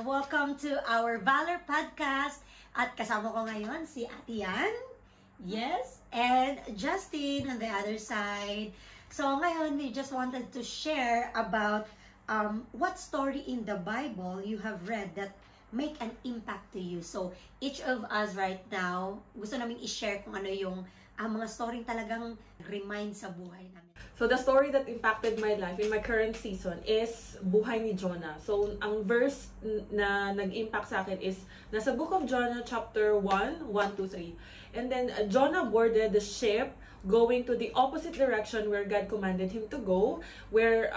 Welcome to our Valor Podcast. At kasama ko ngayon si Ate Yan. Yes. And Justin on the other side. So ngayon, we just wanted to share about what story in the Bible you have read that make an impact to you. So each of us right now, gusto namin i-share kung ano yung mga story talagang remind sa buhay namin. So the story that impacted my life in my current season is buhay ni Jonah. So ang verse na nag-impact sa akin is nasa book of Jonah chapter 1, 1-3. And then Jonah boarded the ship going to the opposite direction where God commanded him to go, where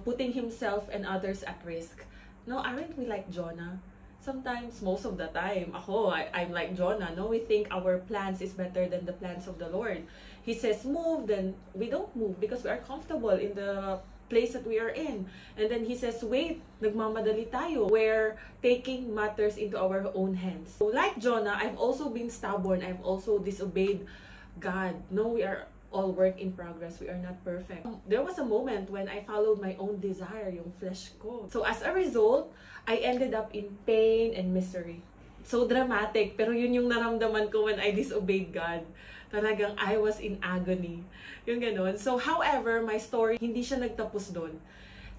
putting himself and others at risk. No, aren't we like Jonah? Sometimes, most of the time, I'm like Jonah, no? We think our plans is better than the plans of the Lord. He says, move, then we don't move because we are comfortable in the place that we are in. And then He says, wait, nagmamadali tayo. We're taking matters into our own hands. So like Jonah, I've also been stubborn. I've also disobeyed God. No, we are all work in progress. We are not perfect. There was a moment when I followed my own desire, yung flesh ko. So as a result, I ended up in pain and misery. So dramatic, pero yun yung naramdaman ko when I disobeyed God. Talagang I was in agony. Yung ganun. So however, my story, hindi siya nagtapos doon.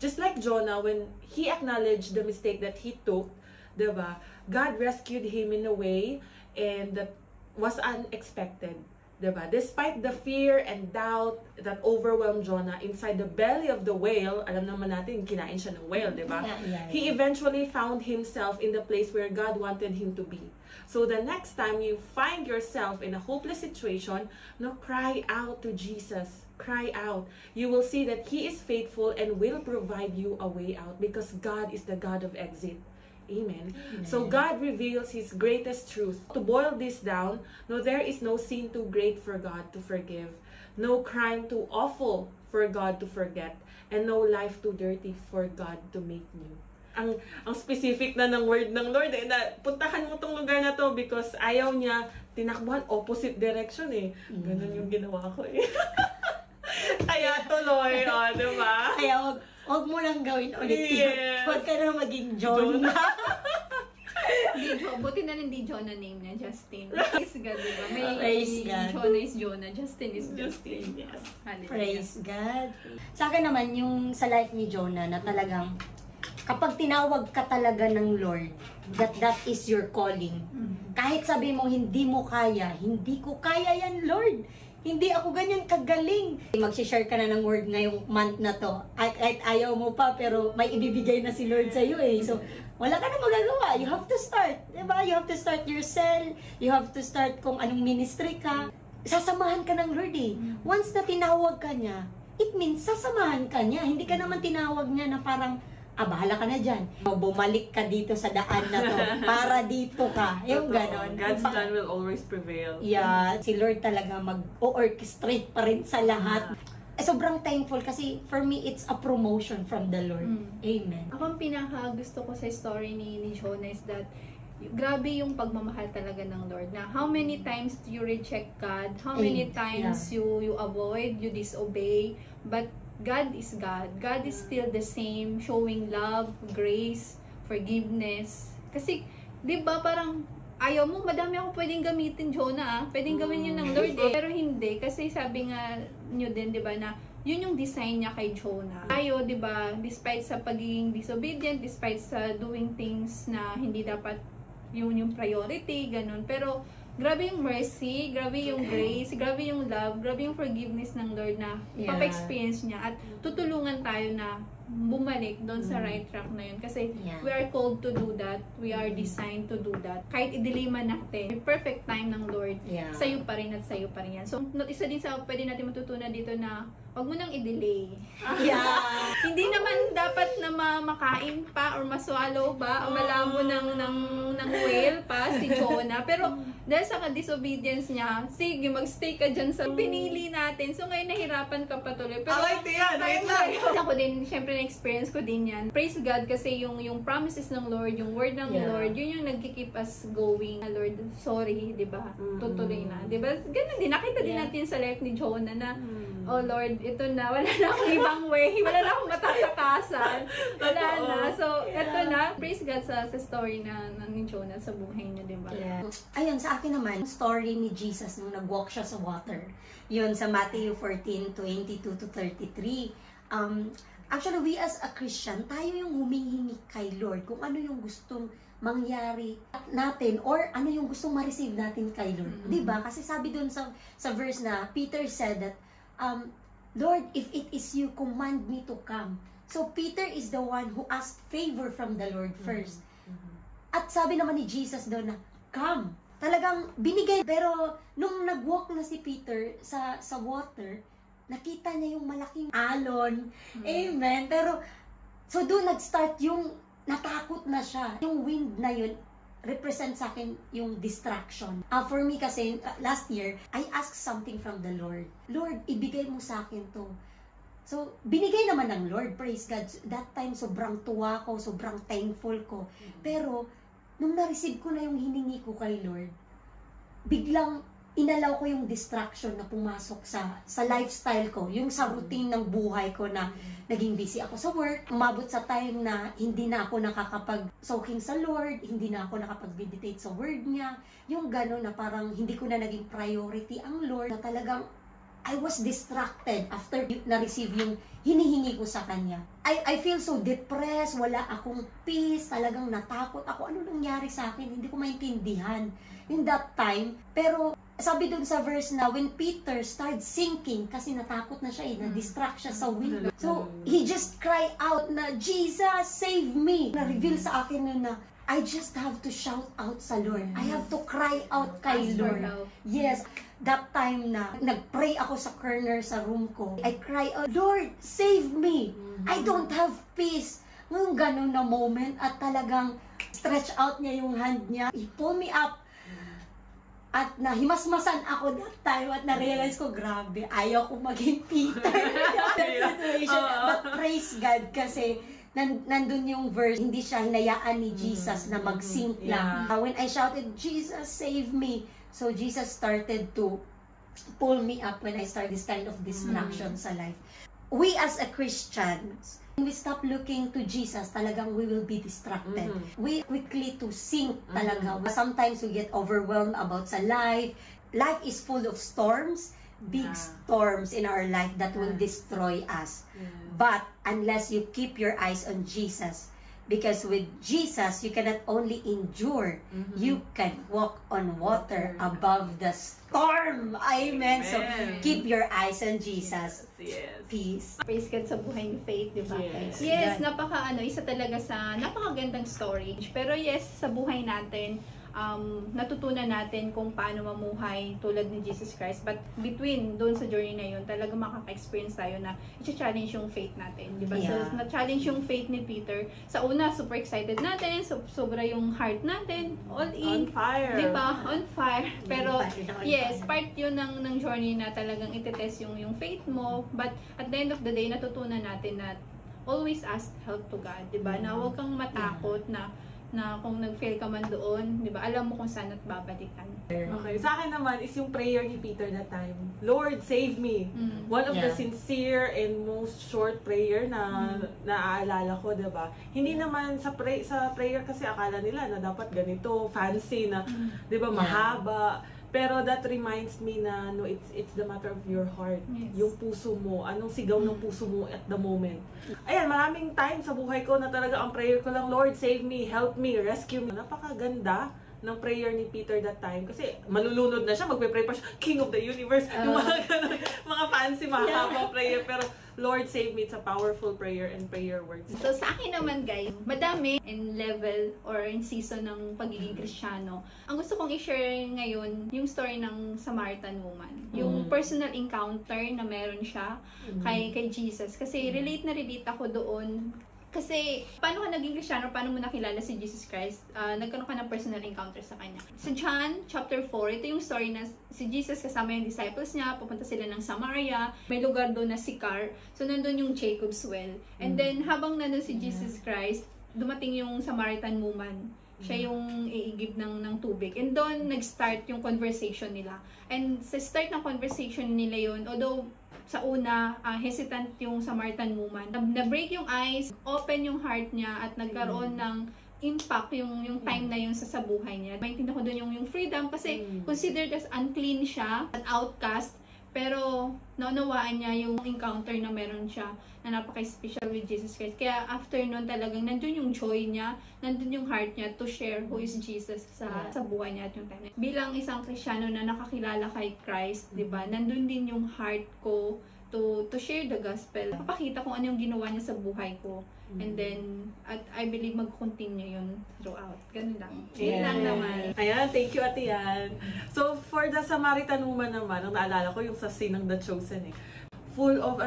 Just like Jonah, when he acknowledged the mistake that he took, diba, God rescued him in a way and that was unexpected. Diba? Despite the fear and doubt that overwhelmed Jonah inside the belly of the whale, alam naman natin, kinain siya ng whale, diba? Yeah. He eventually found himself in the place where God wanted him to be. So the next time you find yourself in a hopeless situation, no, cry out to Jesus. Cry out. You will see that He is faithful and will provide you a way out because God is the God of exit. Amen. So God reveals His greatest truth. To boil this down, no, there is no sin too great for God to forgive, no crime too awful for God to forget, and no life too dirty for God to make new. Ang specific na ng word ng Lord na puntahan mo tong lugar na to because ayaw niya tinakbuhan opposite direction eh. Ganun yung ginawa ko eh. Kaya tuloy, diba? Kaya wag mo nang gawin ulit yun. Huwag ka na maging Jonah. Buti na hindi Jonah name niya, Justin. Praise God, diba? Praise God. Jonah is Jonah, Justin is Justin. Yes. Hallelujah. Praise God. Sa akin naman, yung sa life ni Jonah na talagang kapag tinawag ka talaga ng Lord, that is your calling. Kahit sabi mo, hindi mo kaya, hindi ko kaya yan, Lord. Hindi ako ganyan kagaling. Mag-share ka na ng word ngayong month na to. Kahit ayaw mo pa, pero may ibibigay na si Lord sa'yo eh. So, wala ka na magagawa. You have to start. Diba? You have to start your cell. You have to start kung anong ministry ka. Sasamahan ka ng Lord eh. Once na tinawag ka niya, it means sasamahan ka niya. Hindi ka naman tinawag niya na parang, bahala ka na dyan. Bumalik ka dito sa daan na to para dito ka. Yung ganon. God's plan will always prevail. Yeah, si Lord talaga mag-orchestrate pa rin sa lahat. Sobrang thankful kasi for me, it's a promotion from the Lord. Amen. Ako ang pinaka gusto ko sa story ni Jonah is that grabe yung pagmamahal talaga ng Lord. Na how many times do you reject God? How many times you avoid, you disobey, but God is God. God is still the same, showing love, grace, forgiveness. Kasi, di ba parang ayaw mo, madami ako pwedeng gamitin, Jonah. Pwedeng gawin yun ng Lord eh. Pero hindi, kasi sabi nga nyo din, di ba, na yun yung design niya kay Jonah. Tayo, di ba, despite sa pagiging disobedient, despite sa doing things na hindi dapat yung priority, ganun. Pero, grabe yung mercy, grabe yung grace, grabe yung love, grabe yung forgiveness ng Lord na papa-experience niya at tutulungan tayo na bumalik doon sa right track na yun. Kasi we are called to do that. We are designed to do that. Kahit i-delay man natin, may perfect time ng Lord, sa'yo pa rin at sa'yo pa rin yan. So, isa din sa pwede natin matutunan dito na wag mo nang i-delay. Hindi naman dapat na makain pa or maswallow ba o malamo ng whale pa si Jonah. Pero dahil sa disobedience niya, sige, magstay ka dyan sa pinili natin. So ngayon nahirapan ka patuloy. Pero wait lang. Ako din, syempre na-experience ko din yan. Praise God kasi yung promises ng Lord, yung word ng Lord, yun yung nagkikip us going. Lord, sorry, di ba? Tutuloy na. Di ba? Ganun din. Nakita din natin sa life ni Jonah na oh Lord, ito na, wala na akong ibang way, wala na akong matatakasan, wala na. So, ito na, praise God sa story ni Jonah sa buhay niya, di ba? Yeah. Ayun, sa akin naman, story ni Jesus nung nag-walk siya sa water. Yun, sa Matthew 14:22-33. Actually, we as a Christian, tayo yung humihingi kay Lord kung ano yung gustong mangyari natin or ano yung gustong ma-receive natin kay Lord. Diba? Kasi sabi dun sa verse na Peter said that, Lord, if it is you, command me to come. So, Peter is the one who asked favor from the Lord first. At sabi naman ni Jesus doon na, come. Talagang binigay. Pero, nung nag-walk na si Peter sa water, nakita niya yung malaking alon. Amen. Pero, so doon nag-start yung natakot na siya. Yung wind na yun, represent sa akin yung distraction. For me kasi, last year, I asked something from the Lord. Lord, ibigay mo sa akin to. So, binigay naman ng Lord, praise God. That time, sobrang tuwa ko, sobrang thankful ko. Pero, nung na-receive ko na yung hiningi ko kay Lord, biglang inalaw ko yung distraction na pumasok sa lifestyle ko, yung sa routine ng buhay ko na naging busy ako sa work. Umabot sa time na hindi na ako nakakapag-soaking sa Lord, hindi na ako nakapag-meditate sa word niya. Yung gano'n na parang hindi ko na naging priority ang Lord, na talagang I was distracted after na-receive yung hinihingi ko sa Kanya. I feel so depressed, wala akong peace, talagang natakot ako. Ano nangyari sa akin? Hindi ko maintindihan in that time. Pero sabi dun sa verse na when Peter started sinking, kasi natakot na siya na-distract siya sa wind. So, he just cried out na, Jesus, save me! Na-reveal sa akin nun na, I just have to shout out sa Lord. I have to cry out kay Lord. Yes, that time na nag-pray ako sa corner sa room ko, I cry out, Lord, save me! I don't have peace. Ngayong ganun na moment at talagang stretch out niya yung hand niya. He pull me up. At nahimasmasan ako that time at na-realize ko, grabe, ayaw ko maging Peter in that situation. But praise God kasi nandun yung verse, hindi siya hinayaan ni Jesus na mag-sink lang. When I shouted, Jesus, save me. So Jesus started to pull me up when I started this kind of distraction sa life. We as a Christians, when we stop looking to Jesus, talagang we will be distracted. We quickly to sink talaga. Sometimes we get overwhelmed about sa life. Life is full of storms, big storms in our life that will destroy us. But unless you keep your eyes on Jesus, because with Jesus, you cannot only endure, you can walk on water above the storm. Amen. So, keep your eyes on Jesus. Yes. Peace. Praise God sa buhay ni Faith, di ba? Yes. Yes, isa talaga sa napakagandang story. Pero yes, sa buhay natin, natutunan natin kung paano mamuhay tulad ni Jesus Christ. But between doon sa journey na yun, talaga makaka-experience tayo na i-challenge yung faith natin. Diba? Yeah. So, na-challenge yung faith ni Peter. Sa una, super excited natin. Sobra yung heart natin. All in. On fire. Diba? On fire. Pero, On yes, fire. part yun ng journey na talagang itetest yung faith mo. But at the end of the day, natutunan natin na always ask help to God. Diba? Na huwag kang matakot na kung nag-fail ka man doon, di ba, alam mo kung saan at babalikan. Okay, sa akin naman is yung prayer ni Peter that time. Lord, save me. One of the sincere and most short prayer na naaalala ko, di ba? Hindi naman sa prayer kasi akala nila na dapat ganito, fancy na, di ba, mahaba. Pero that reminds me na no, it's the matter of your heart. Yes. Yung puso mo, anong sigaw ng puso mo at the moment. Ayan, maraming time sa buhay ko na talaga ang prayer ko lang, Lord, save me, help me, rescue me. Napakaganda ng prayer ni Peter that time. Kasi malulunod na siya, magpe-pray pa siya, King of the Universe. Yung mga ganun, mga fancy, mahabang prayer. Pero Lord, save me, it's a powerful prayer and prayer words. So sa akin naman guys, madami in level or in season ng pagiging Kristiyano. Ang gusto kong i-share ngayon, yung story ng Samaritan woman. Yung personal encounter na meron siya kay Jesus. Kasi relate na relate ako doon. Kasi, paano ka naging Kristiyano? Paano mo nakilala si Jesus Christ? Nagkaroon ka ng personal encounter sa Kanya. Sa John chapter 4, ito yung story na si Jesus kasama yung disciples niya, pupunta sila ng Samaria, may lugar doon na Sychar. So, nandun yung Jacob's Well. And then, habang nandun si Jesus Christ, dumating yung Samaritan woman. Siya yung iigib ng tubig. And doon, nag-start yung conversation nila. And sa start ng conversation nila yun, although sa una, hesitant yung Samaritan woman. Na-break yung eyes, open yung heart niya, at nagkaroon ng impact yung time na yun sa buhay niya. Maintindihan ko dun yung freedom kasi considered as unclean siya, an outcast, pero naunawaan niya yung encounter na meron siya na napaka-special with Jesus Christ. Kaya after nun talagang nandun yung joy niya, nandun yung heart niya to share who is Jesus sa buhay niya at yung time niya. Bilang isang Kristiyano na nakakilala kay Christ, di ba? Nandun din yung heart ko to share the gospel. Papakita kung ano yung ginawa niya sa buhay ko. And then, at I believe mag-continue yun throughout. Ganun lang. Yun lang naman. Ayan, thank you, Ate Yan. So, for the Samaritan woman naman, ang naalala ko yung sa scene ng The Chosen full of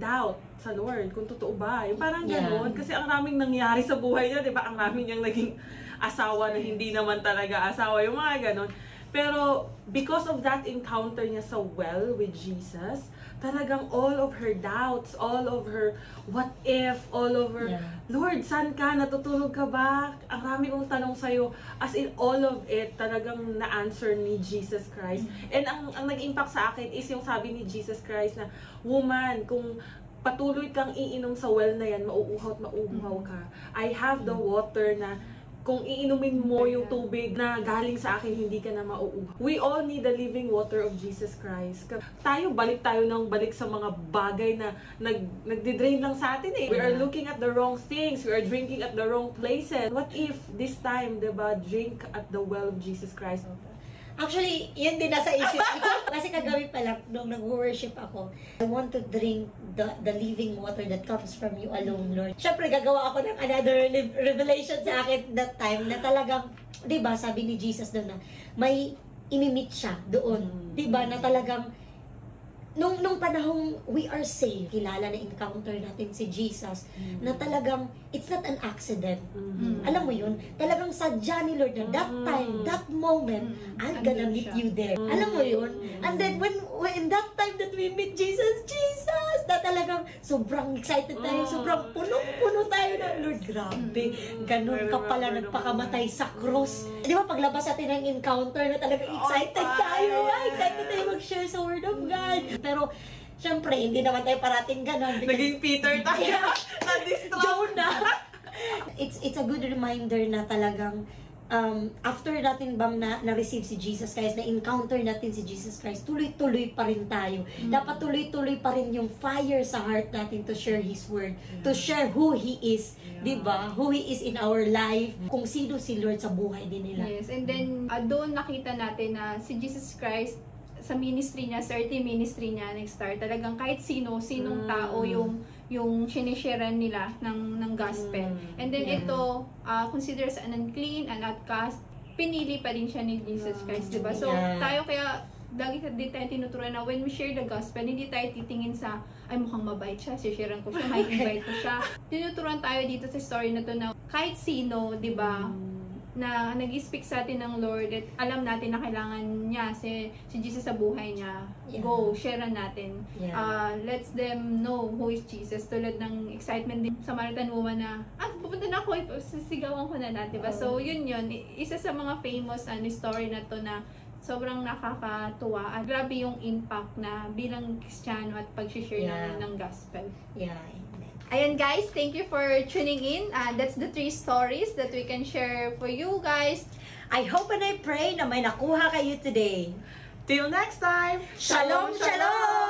doubt sa Lord, kung totoo ba. Yung parang gano'n, kasi ang raming nangyari sa buhay niya, di ba? Ang raming niyang naging asawa na hindi naman talaga asawa, yung mga gano'n. Pero, because of that encounter niya sa well with Jesus, talagang all of her doubts, all of her what if, all of her, Lord, saan ka? Natutulog ka ba? Ang rami kong tanong sa'yo. As in, all of it, talagang na-answer ni Jesus Christ. And ang nag-impact sa akin is yung sabi ni Jesus Christ na, woman, kung patuloy kang iinom sa well na yan, mauuhaw at mauuhaw ka. I have the water na kung iinumin mo yung tubig na galing sa akin, hindi ka na mauuhaw. We all need the living water of Jesus Christ. Balik tayo ng balik sa mga bagay na nagdi-drain lang sa atin We are looking at the wrong things. We are drinking at the wrong places. What if this time, diba, drink at the well of Jesus Christ? Actually, yun din nasa isip ko. Kasi kagabi pala, nung nag-worship ako, I want to drink the living water that comes from you alone, Lord. Siyempre, gagawa ako ng another revelation sa akin that time na talagang, di ba, sabi ni Jesus doon na may imimit siya doon. Di ba, na talagang, nung panahong we are saved, kilala na encounter natin si Jesus, na talagang, it's not an accident. Alam mo yun? Talagang sadya ni Lord na that time, that moment, I'm gonna meet you there. Alam mo yun? And then, when that time that we meet Jesus, na talagang sobrang excited tayo, sobrang punong-puno tayo na, Lord, grabe, ganun ka pala nagpakamatay sa cross. Di ba, paglabas natin ng encounter na talagang excited tayo, excited tayo mag-share sa Word of God. Pero, syempre, hindi naman tayo parating ganon. Naging Peter tayo. Na-distract. Jonah. It's a good reminder na talagang after natin bang na-receive si Jesus Christ, na-encounter natin si Jesus Christ, tuloy-tuloy pa rin tayo. Dapat tuloy-tuloy pa rin yung fire sa heart natin to share His Word, to share who He is, diba? Who He is in our life, kung sino si Lord sa buhay din nila. Yes, and then doon nakita natin na si Jesus Christ, sa ministry niya, sa earthly ministry niya, nag-start, talagang kahit sinong tao yung sinisharean nila ng gospel. And then ito, considered as an unclean, an outcast, pinili pa rin siya ni Jesus Christ, diba? So, tayo kaya, lagi tayo tinuturuan na when we share the gospel, hindi tayo titingin sa, ay mukhang mabait siya, sisharean ko siya, may invite ko siya. Tinuturuan tayo dito sa story na to na kahit sino, diba, na nag-speak sa atin ng Lord at alam natin na kailangan niya si Jesus sa buhay niya. Go, sharean natin. Let's them know who is Jesus. Tulad ng excitement din sa Samaritan woman na, pupunta na ako, sisigawan ko na natin. Diba? So, yun. Isa sa mga famous story na to na sobrang nakakatuwa at grabe yung impact na bilang Kristiyano at pag-share namin ng gospel. Ayan guys, thank you for tuning in. That's the 3 stories that we can share for you guys. I hope and I pray na may nakuha kayo today. Till next time! Shalom, shalom!